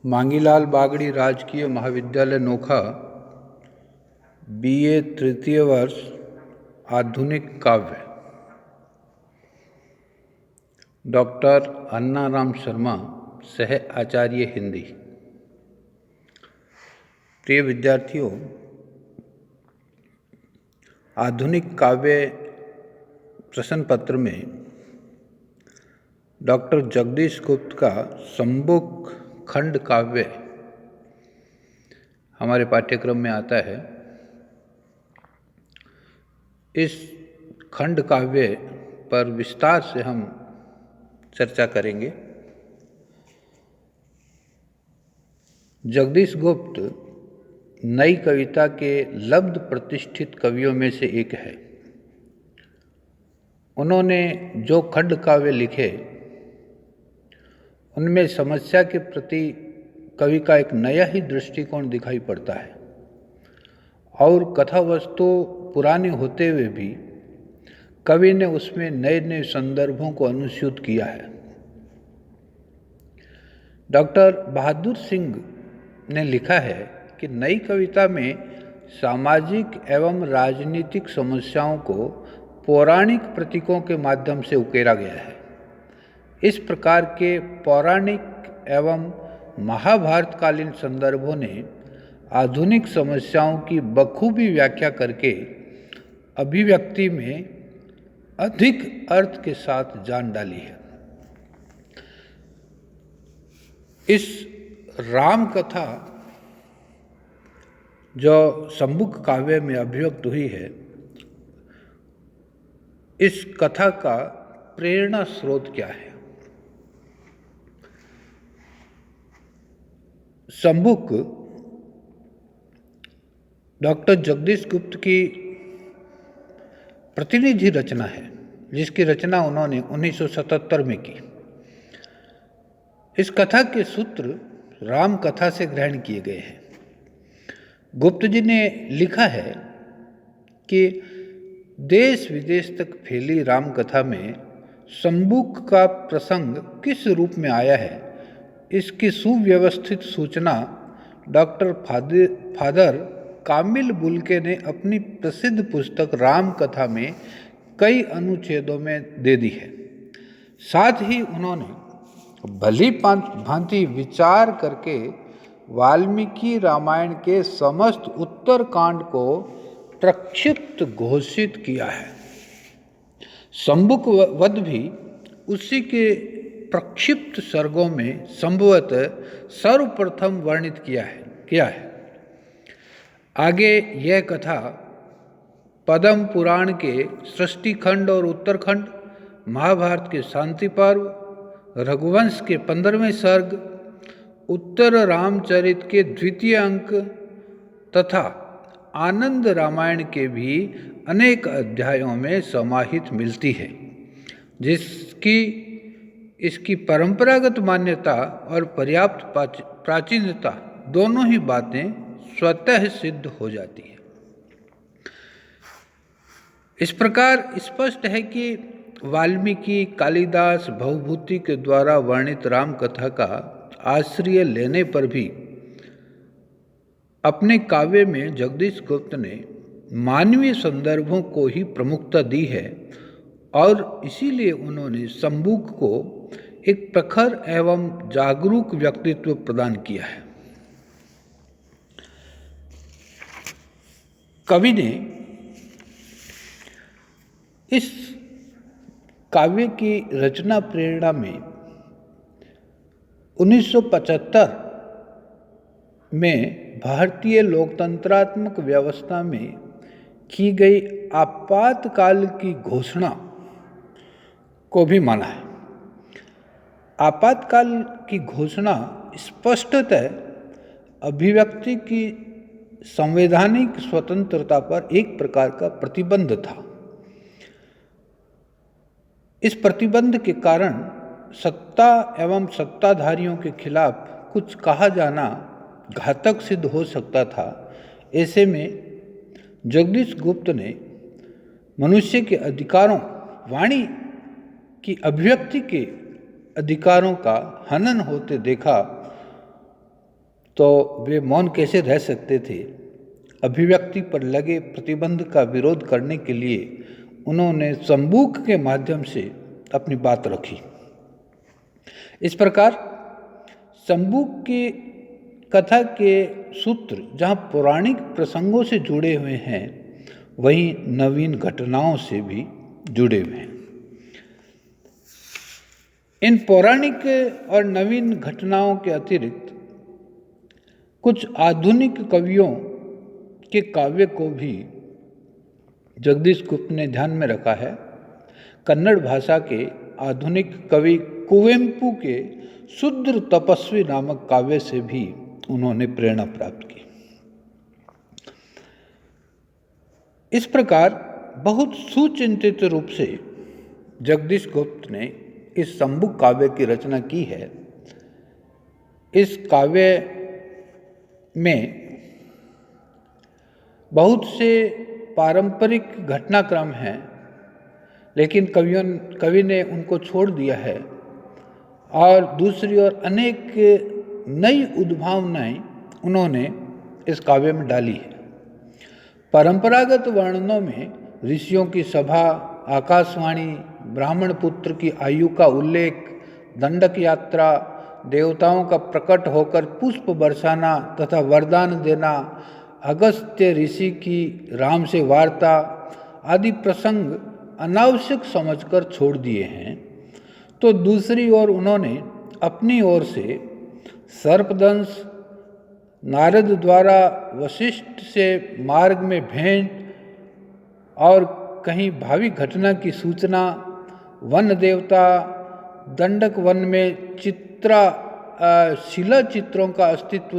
मांगीलाल बागड़ी राजकीय महाविद्यालय नोखा BA तृतीय वर्ष आधुनिक काव्य। डॉक्टर अन्नाराम शर्मा, सह आचार्य हिंदी। प्रिय विद्यार्थियों, आधुनिक काव्य प्रश्न पत्र में डॉक्टर जगदीश गुप्त का संबुक खंड काव्य हमारे पाठ्यक्रम में आता है। इस खंड काव्य पर विस्तार से हम चर्चा करेंगे। जगदीश गुप्त नई कविता के लब्ध प्रतिष्ठित कवियों में से एक है। उन्होंने जो खंड काव्य लिखे उनमें समस्या के प्रति कवि का एक नया ही दृष्टिकोण दिखाई पड़ता है और कथा वस्तु पुरानी होते हुए भी कवि ने उसमें नए नए संदर्भों को अनुस्यूत किया है। डॉक्टर बहादुर सिंह ने लिखा है कि नई कविता में सामाजिक एवं राजनीतिक समस्याओं को पौराणिक प्रतीकों के माध्यम से उकेरा गया है। इस प्रकार के पौराणिक एवं महाभारतकालीन संदर्भों ने आधुनिक समस्याओं की बखूबी व्याख्या करके अभिव्यक्ति में अधिक अर्थ के साथ जान डाली है। इस राम कथा जो संबुक काव्य में अभिव्यक्त हुई है, इस कथा का प्रेरणा स्रोत क्या है? संबुक डॉक्टर जगदीश गुप्त की प्रतिनिधि रचना है, जिसकी रचना उन्होंने 1977 में की। इस कथा के सूत्र राम कथा से ग्रहण किए गए हैं। गुप्त जी ने लिखा है कि देश विदेश तक फैली राम कथा में संबुक का प्रसंग किस रूप में आया है, इसकी सुव्यवस्थित सूचना डॉक्टर फादर कामिल बुल्के ने अपनी प्रसिद्ध पुस्तक राम कथा में कई अनुच्छेदों में दे दी है। साथ ही उन्होंने भली भांति विचार करके वाल्मीकि रामायण के समस्त उत्तरकांड को प्रक्षिप्त घोषित किया है। संबुक वध भी उसी के प्रक्षिप्त सर्गों में संभवतः सर्वप्रथम वर्णित किया है। आगे यह कथा पद्म पुराण के सृष्टि खंड और उत्तरखंड, महाभारत के शांति पर्व, रघुवंश के 15वें सर्ग, उत्तर रामचरित के द्वितीय अंक तथा आनंद रामायण के भी अनेक अध्यायों में समाहित मिलती है, जिसकी इसकी परंपरागत मान्यता और पर्याप्त प्राचीनता दोनों ही बातें स्वतः सिद्ध हो जाती है। इस प्रकार स्पष्ट है कि वाल्मीकि, कालिदास, भवभूति के द्वारा वर्णित राम कथा का आश्रय लेने पर भी अपने काव्य में जगदीश गुप्त ने मानवीय संदर्भों को ही प्रमुखता दी है और इसीलिए उन्होंने संबुक को एक प्रखर एवं जागरूक व्यक्तित्व प्रदान किया है। कवि ने इस काव्य की रचना प्रेरणा में 1975 में भारतीय लोकतंत्रात्मक व्यवस्था में की गई आपातकाल की घोषणा को भी माना है। आपातकाल की घोषणा स्पष्टतः अभिव्यक्ति की संवैधानिक स्वतंत्रता पर एक प्रकार का प्रतिबंध था। इस प्रतिबंध के कारण सत्ता एवं सत्ताधारियों के खिलाफ कुछ कहा जाना घातक सिद्ध हो सकता था। ऐसे में जगदीश गुप्त ने मनुष्य के अधिकारों, वाणी की अभिव्यक्ति के अधिकारों का हनन होते देखा तो वे मौन कैसे रह सकते थे। अभिव्यक्ति पर लगे प्रतिबंध का विरोध करने के लिए उन्होंने संबूक के माध्यम से अपनी बात रखी। इस प्रकार संबूक की कथा के सूत्र जहाँ पौराणिक प्रसंगों से जुड़े हुए हैं, वहीं नवीन घटनाओं से भी जुड़े हुए हैं। इन पौराणिक और नवीन घटनाओं के अतिरिक्त कुछ आधुनिक कवियों के काव्य को भी जगदीश गुप्त ने ध्यान में रखा है। कन्नड़ भाषा के आधुनिक कवि कुवेंपु के शूद्र तपस्वी नामक काव्य से भी उन्होंने प्रेरणा प्राप्त की। इस प्रकार बहुत सुचिंतित रूप से जगदीश गुप्त ने इस संबूक काव्य की रचना की है। इस काव्य में बहुत से पारंपरिक घटनाक्रम हैं, लेकिन कवि ने उनको छोड़ दिया है और दूसरी ओर अनेक नई उद्भावनाएं उन्होंने इस काव्य में डाली है। परंपरागत वर्णनों में ऋषियों की सभा, आकाशवाणी, ब्राह्मण पुत्र की आयु का उल्लेख, दंडक यात्रा, देवताओं का प्रकट होकर पुष्प बरसाना तथा वरदान देना, अगस्त्य ऋषि की राम से वार्ता आदि प्रसंग अनावश्यक समझकर छोड़ दिए हैं। तो दूसरी ओर उन्होंने अपनी ओर से सर्पदंश, नारद द्वारा वशिष्ठ से मार्ग में भेंट और कहीं भावी घटना की सूचना, वन देवता, दंडक वन में शिला चित्रों का अस्तित्व,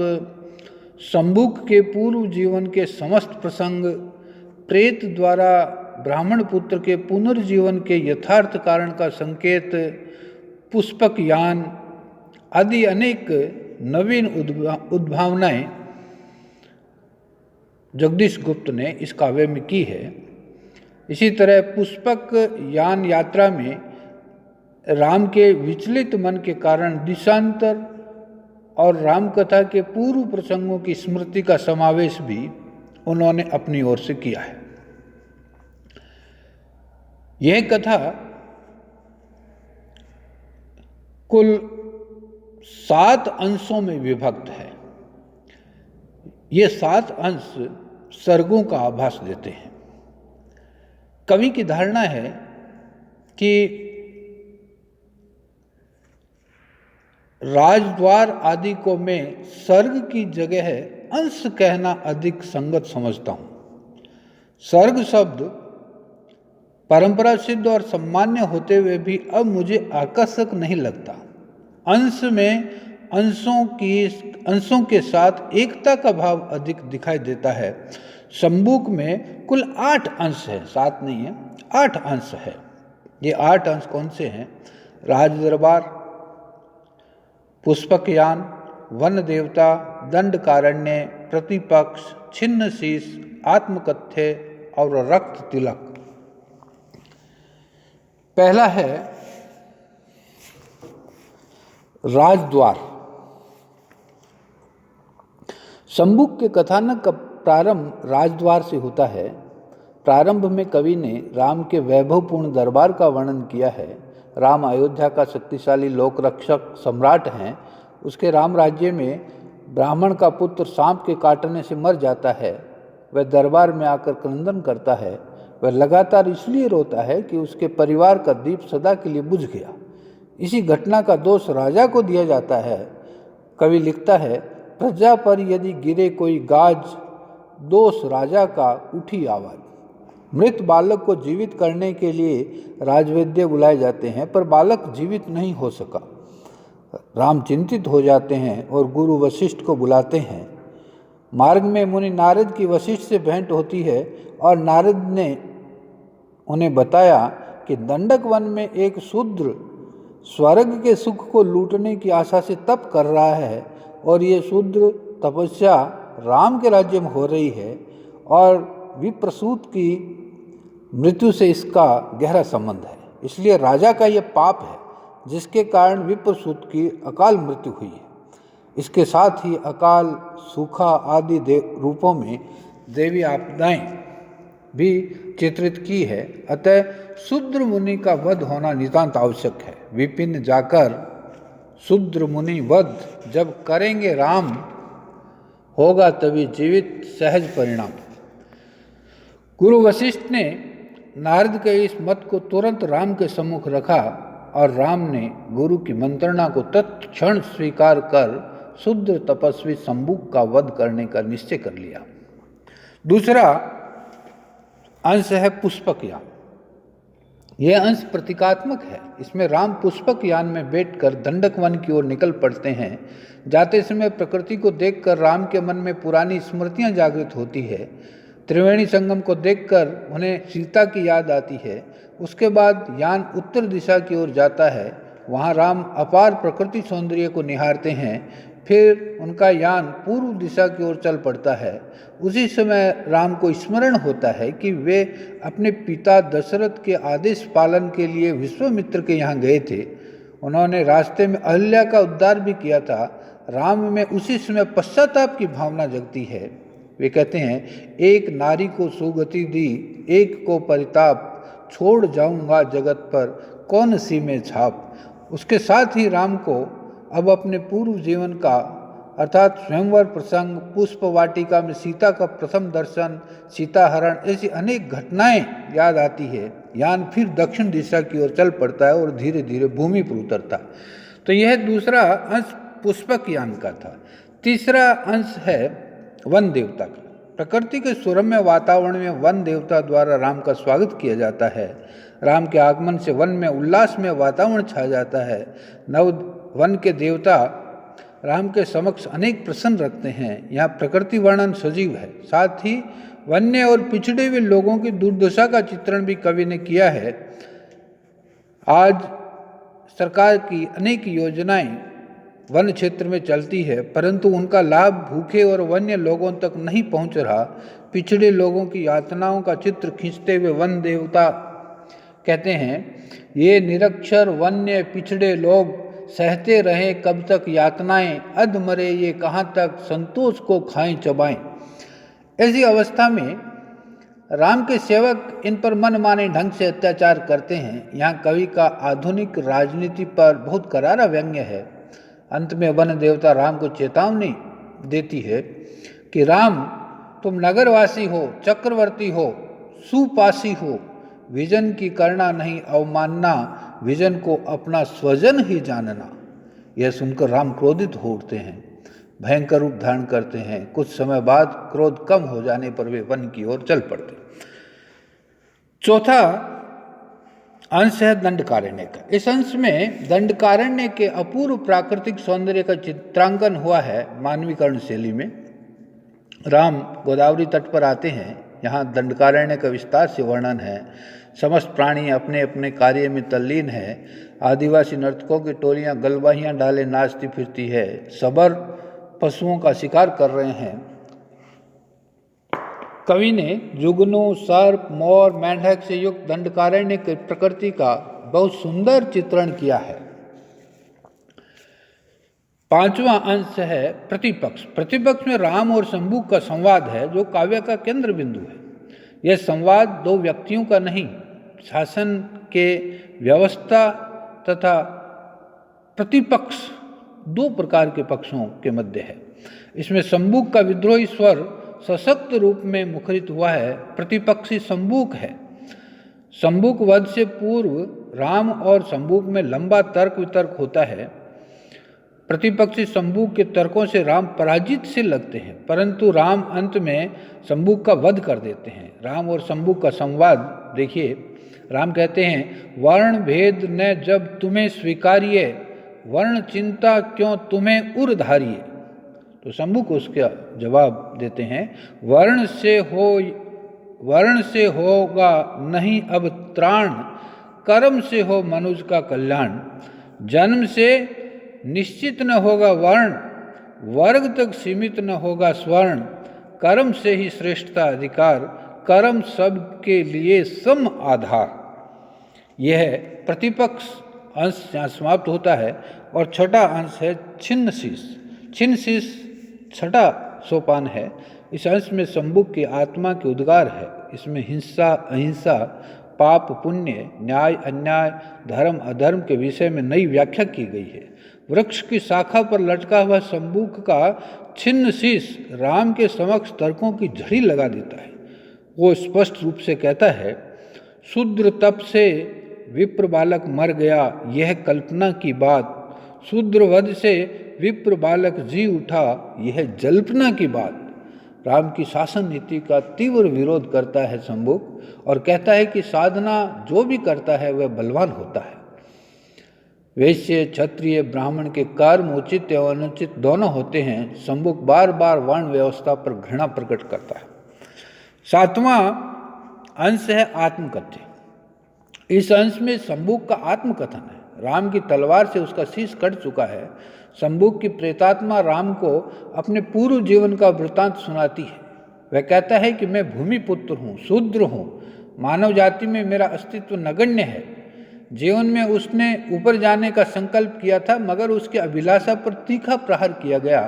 संबूक के पूर्व जीवन के समस्त प्रसंग, प्रेत द्वारा ब्राह्मण पुत्र के पुनर्जीवन के यथार्थ कारण का संकेत, पुष्पक यान आदि अनेक नवीन उद्भावनाएं जगदीश गुप्त ने इस काव्य में की है। इसी तरह पुष्पक यान यात्रा में राम के विचलित मन के कारण दिशांतर और रामकथा के पूर्व प्रसंगों की स्मृति का समावेश भी उन्होंने अपनी ओर से किया है। यह कथा कुल 7 अंशों में विभक्त है। ये 7 अंश सर्गों का आभास देते हैं। कवि की धारणा है कि राजद्वार आदि को मैं सर्ग की जगह अंश कहना अधिक संगत समझता हूँ। सर्ग शब्द परंपरा सिद्ध और सम्मान्य होते हुए भी अब मुझे आकर्षक नहीं लगता। अंश में अंशों के साथ एकता का भाव अधिक दिखाई देता है। संबूक में कुल 8 अंश है, 7 नहीं है, 8 अंश है। ये 8 अंश कौन से हैं? राज दरबार, पुष्पकयान, वन देवता, दंडकारण्य, प्रतिपक्ष, छिन्न शीश, आत्मकथ्य और रक्त तिलक। पहला है राजद्वार। संबूक के कथानक का प्रारंभ राजद्वार से होता है। प्रारंभ में कवि ने राम के वैभवपूर्ण दरबार का वर्णन किया है। राम अयोध्या का शक्तिशाली लोकरक्षक सम्राट हैं। उसके राम राज्य में ब्राह्मण का पुत्र सांप के काटने से मर जाता है। वह दरबार में आकर क्रंदन करता है। वह लगातार इसलिए रोता है कि उसके परिवार का दीप सदा के लिए बुझ गया। इसी घटना का दोष राजा को दिया जाता है। कवि लिखता है, प्रजा पर यदि गिरे कोई गाज, दोष राजा का उठी आवाज। मृत बालक को जीवित करने के लिए राजवैद्य बुलाए जाते हैं, पर बालक जीवित नहीं हो सका। राम चिंतित हो जाते हैं और गुरु वशिष्ठ को बुलाते हैं। मार्ग में मुनि नारद की वशिष्ठ से भेंट होती है और नारद ने उन्हें बताया कि दंडक वन में एक शूद्र स्वर्ग के सुख को लूटने की आशा से तप कर रहा है और ये शूद्र तपस्या राम के राज्य में हो रही है और विप्रसूत की मृत्यु से इसका गहरा संबंध है। इसलिए राजा का यह पाप है जिसके कारण विप्रसूत की अकाल मृत्यु हुई है। इसके साथ ही अकाल, सूखा आदि रूपों में देवी आपदाएं भी चित्रित की है। अतः शूद्र मुनि का वध होना नितांत आवश्यक है। विपिन जाकर शूद्र मुनि वध जब करेंगे राम, होगा तभी जीवित सहज परिणाम। गुरु वशिष्ठ ने नारद के इस मत को तुरंत राम के सम्मुख रखा और राम ने गुरु की मंत्रणा को तत्क्षण स्वीकार कर शूद्र तपस्वी शंबुक का वध करने का निश्चय कर लिया। दूसरा अंश है पुष्पक यान। यह अंश प्रतीकात्मक है। इसमें राम पुष्पक यान में बैठकर दंडक वन की ओर निकल पड़ते हैं। जाते समय प्रकृति को देखकर राम के मन में पुरानी स्मृतियां जागृत होती है। त्रिवेणी संगम को देखकर उन्हें सीता की याद आती है। उसके बाद यान उत्तर दिशा की ओर जाता है। वहाँ राम अपार प्रकृति सौंदर्य को निहारते हैं। फिर उनका यान पूर्व दिशा की ओर चल पड़ता है। उसी समय राम को स्मरण होता है कि वे अपने पिता दशरथ के आदेश पालन के लिए विश्वामित्र के यहाँ गए थे। उन्होंने रास्ते में अहल्या का उद्धार भी किया था। राम में उसी समय पश्चाताप की भावना जगती है। वे कहते हैं, एक नारी को सुगति दी, एक को परिताप, छोड़ जाऊंगा जगत पर कौन सी में छाप। उसके साथ ही राम को अब अपने पूर्व जीवन का अर्थात स्वयंवर प्रसंग, पुष्प वाटिका में सीता का प्रथम दर्शन, सीता हरण, ऐसी अनेक घटनाएं याद आती है। यान फिर दक्षिण दिशा की ओर चल पड़ता है और धीरे धीरे भूमि पर उतरता है। तो यह दूसरा अंश पुष्पक यान का था। तीसरा अंश है वन देवता का। प्रकृति के सुरम्य वातावरण में वन देवता द्वारा राम का स्वागत किया जाता है। राम के आगमन से वन में उल्लास में वातावरण छा जाता है। नव वन के देवता राम के समक्ष अनेक प्रश्न रखते हैं। यहाँ प्रकृति वर्णन सजीव है। साथ ही वन्य और पिछड़े हुए लोगों की दुर्दशा का चित्रण भी कवि ने किया है। आज सरकार की अनेक योजनाएं वन क्षेत्र में चलती है, परंतु उनका लाभ भूखे और वन्य लोगों तक नहीं पहुंच रहा। पिछड़े लोगों की यातनाओं का चित्र खींचते हुए वन देवता कहते हैं, ये निरक्षर वन्य पिछड़े लोग सहते रहें कब तक यातनाएं, अध मरे ये कहाँ तक संतोष को खाएं चबाएं। ऐसी अवस्था में राम के सेवक इन पर मनमाने ढंग से अत्याचार करते हैं। यहाँ कवि का आधुनिक राजनीति पर बहुत करारा व्यंग्य है। अंत में वन देवता राम को चेतावनी देती है कि राम, तुम नगरवासी हो, चक्रवर्ती हो, सुपासी हो, विजन की करना नहीं अवमानना, विजन को अपना स्वजन ही जानना। यह सुनकर राम क्रोधित हो उठते हैं, भयंकर रूप धारण करते हैं। कुछ समय बाद क्रोध कम हो जाने पर वे वन की ओर चल पड़ते। चौथा अंश है दंडकारण्य का। इस अंश में दंडकारण्य के अपूर्व प्राकृतिक सौंदर्य का चित्रांकन हुआ है मानवीकरण शैली में। राम गोदावरी तट पर आते हैं। यहाँ दंडकारण्य का विस्तार से वर्णन है। समस्त प्राणी अपने अपने कार्य में तल्लीन है। आदिवासी नर्तकों की टोलियाँ गलबाहियाँ डाले नाचती फिरती है। सबर पशुओं का शिकार कर रहे हैं। कवि ने जुगनू, सर्प, मोर, मेंढक से युक्त दंडकारण्य की प्रकृति का बहुत सुंदर चित्रण किया है। पांचवा अंश है प्रतिपक्ष। प्रतिपक्ष में राम और शंबुक का संवाद है, जो काव्य का केंद्र बिंदु है। यह संवाद दो व्यक्तियों का नहीं, शासन के व्यवस्था तथा प्रतिपक्ष दो प्रकार के पक्षों के मध्य है। इसमें शंबुक का विद्रोही स्वर सशक्त रूप में मुखरित हुआ है। प्रतिपक्षी शंबुक है। शंबुक वध से पूर्व राम और शंबुक में लंबा तर्क वितर्क होता है। प्रतिपक्षी शंबुक के तर्कों से राम पराजित से लगते हैं, परंतु राम अंत में शंबुक का वध कर देते हैं। राम और शंबुक का संवाद देखिए। राम कहते हैं, वर्ण भेद न जब तुम्हें स्वीकारिए, वर्ण चिंता क्यों तुम्हें उर धारिए। तो शंबुक उसका जवाब देते हैं, वर्ण से होगा नहीं अब त्राण, कर्म से हो मनुष्य का कल्याण। जन्म से निश्चित न होगा वर्ण, वर्ग तक सीमित न होगा स्वर्ण। कर्म से ही श्रेष्ठता अधिकार, कर्म सबके लिए सम आधार। यह प्रतिपक्ष अंश यहाँ समाप्त होता है। और छठा अंश है छिन्न शीश। छिन्न शीश छठा सोपान है। इस अंश में सम्बुक की आत्मा के उद्गार है। इसमें हिंसा अहिंसा, पाप पुण्य, न्याय अन्याय, धर्म अधर्म के विषय में नई व्याख्या की गई है। वृक्ष की शाखा पर लटका हुआ सम्बुक का छिन्न शीश राम के समक्ष तर्कों की झड़ी लगा देता है। वो स्पष्ट रूप से कहता है, शूद्र तप से विप्र बालक मर गया, यह कल्पना की बात। शूद्र वध से विप्र बालक जी उठा, यह जल्पना की बात। राम की शासन नीति का तीव्र विरोध करता है सम्बुक और कहता है कि साधना जो भी करता है वह बलवान होता है। वैश्य क्षत्रिय ब्राह्मण के कर्म उचित एवं अनुचित दोनों होते हैं। सम्बुक बार बार वर्ण व्यवस्था पर घृणा प्रकट करता है। सातवां अंश है आत्मकथ्य। इस अंश में सम्बुक का आत्मकथन है। राम की तलवार से उसका शीश कट चुका है। सम्बुक की प्रेतात्मा राम को अपने पूर्व जीवन का वृतांत सुनाती है। वह कहता है कि मैं भूमिपुत्र हूँ, शूद्र हूँ, मानव जाति में मेरा अस्तित्व नगण्य है। जीवन में उसने ऊपर जाने का संकल्प किया था, मगर उसकी अभिलाषा पर तीखा प्रहार किया गया।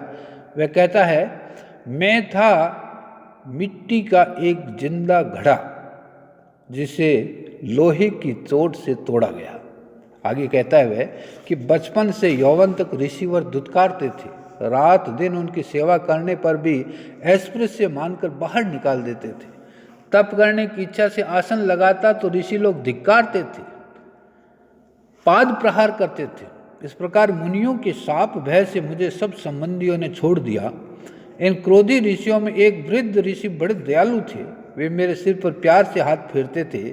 वह कहता है, मैं था मिट्टी का एक जिंदा घड़ा जिसे लोहे की चोट से तोड़ा गया। आगे कहता है वह कि बचपन से यौवन तक ऋषिवर दुत्कारते थे। रात दिन उनकी सेवा करने पर भी अस्पृश्य मानकर बाहर निकाल देते थे। तप करने की इच्छा से आसन लगाता तो ऋषि लोग धिक्कारते थे, पाद प्रहार करते थे। इस प्रकार मुनियों के शाप भय से मुझे सब संबंधियों ने छोड़ दिया। इन क्रोधी ऋषियों में एक वृद्ध ऋषि बड़े दयालु थे। वे मेरे सिर पर प्यार से हाथ फेरते थे,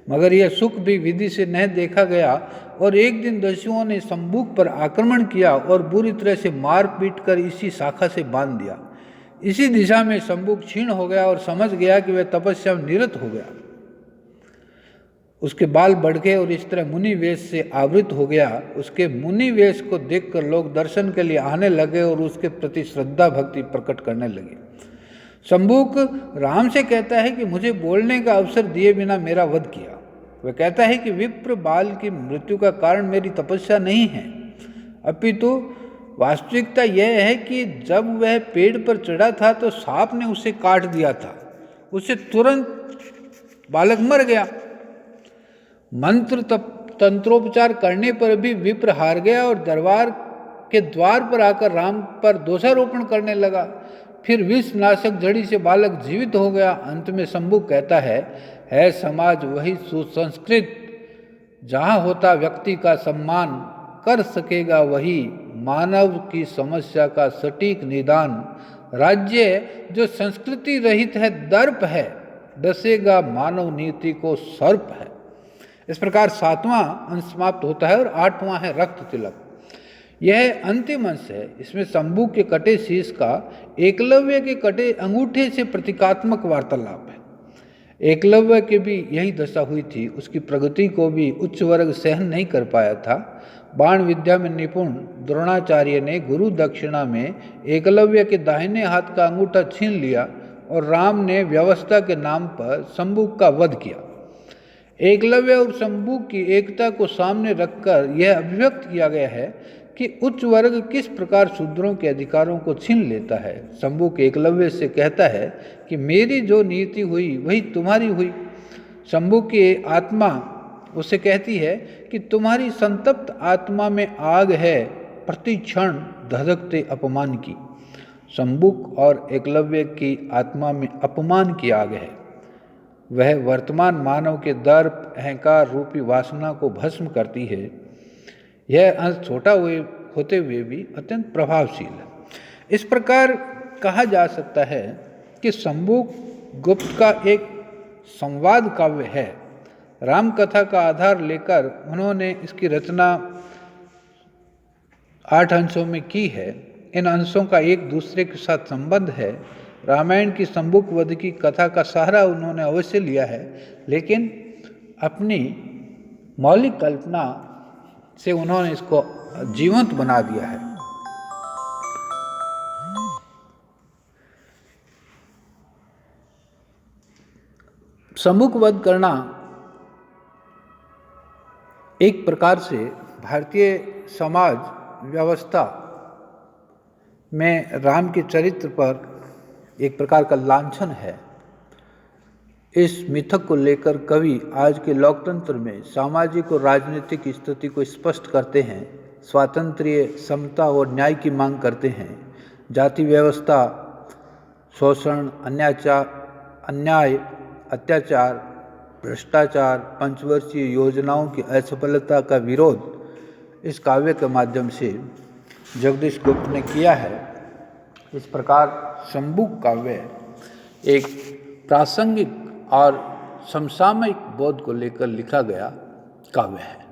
मगर यह सुख भी विधि से नहीं देखा गया। और एक दिन दस्युओं ने सम्बुक पर आक्रमण किया और बुरी तरह से मार पीट कर इसी शाखा से बांध दिया। इसी दिशा में सम्बुक क्षीण हो गया और समझ गया कि वह तपस्या में निरत हो गया। उसके बाल बढ़ गए और इस तरह मुनि वेश से आवृत हो गया। उसके मुनि वेश को देखकर लोग दर्शन के लिए आने लगे और उसके प्रति श्रद्धा भक्ति प्रकट करने लगे। सम्बुक राम से कहता है कि मुझे बोलने का अवसर दिए बिना मेरा वध किया। वह कहता है कि विप्र बाल की मृत्यु का कारण मेरी तपस्या नहीं है, अपितु वास्तविकता यह है कि जब वह पेड़ पर चढ़ा था तो सांप ने उसे काट दिया था। उससे तुरंत बालक मर गया। मंत्र तंत्रोपचार करने पर भी विप्र हार गया और दरबार के द्वार पर आकर राम पर दोषारोपण करने लगा। फिर विष नाशक जड़ी से बालक जीवित हो गया। अंत में सम्बुक कहता है समाज वही सुसंस्कृत जहाँ होता व्यक्ति का सम्मान, कर सकेगा वही मानव की समस्या का सटीक निदान। राज्य जो संस्कृति रहित है दर्प है, डसेगा मानव नीति को सर्प है। इस प्रकार सातवां अंश समाप्त होता है और आठवां है रक्त तिलक। यह अंतिम अंश है। इसमें सम्बुक के कटे शीश का एकलव्य के कटे अंगूठे से प्रतीकात्मक वार्तालाप है। एकलव्य की भी यही दशा हुई थी। उसकी प्रगति को भी उच्च वर्ग सहन नहीं कर पाया था। बाण विद्या में निपुण द्रोणाचार्य ने गुरु दक्षिणा में एकलव्य के दाहिने हाथ का अंगूठा छीन लिया और राम ने व्यवस्था के नाम पर सम्बुक का वध किया। एकलव्य और सम्बुक की एकता को सामने रखकर यह अभिव्यक्त किया गया है कि उच्च वर्ग किस प्रकार शूद्रों के अधिकारों को छीन लेता है। सम्बुक एकलव्य से कहता है कि मेरी जो नीति हुई वही तुम्हारी हुई। सम्बुक की आत्मा उससे कहती है कि तुम्हारी संतप्त आत्मा में आग है प्रति क्षण धधकते अपमान की। सम्बुक और एकलव्य की आत्मा में अपमान की आग है। वह वर्तमान मानव के दर्प अहंकार रूपी वासना को भस्म करती है। यह अंश छोटा होते हुए भी अत्यंत प्रभावशील है। इस प्रकार कहा जा सकता है कि सम्बुक गुप्त का एक संवाद काव्य है। राम कथा का आधार लेकर उन्होंने इसकी रचना 8 अंशों में की है। इन अंशों का एक दूसरे के साथ संबंध है। रामायण की सम्बुक वध की कथा का सहारा उन्होंने अवश्य लिया है, लेकिन अपनी मौलिक कल्पना से उन्होंने इसको जीवंत बना दिया है। सम्बुक वध करना एक प्रकार से भारतीय समाज व्यवस्था में राम के चरित्र पर एक प्रकार का लांछन है। इस मिथक को लेकर कवि आज के लोकतंत्र में सामाजिक और राजनीतिक स्थिति को स्पष्ट करते हैं, स्वातंत्र्य, समता और न्याय की मांग करते हैं। जाति व्यवस्था, शोषण, अन्याय, अत्याचार, भ्रष्टाचार, पंचवर्षीय योजनाओं की असफलता का विरोध इस काव्य के माध्यम से जगदीश गुप्त ने किया है। इस प्रकार शंबुक काव्य एक प्रासंगिक और समसामयिक बोध को लेकर लिखा गया काव्य है।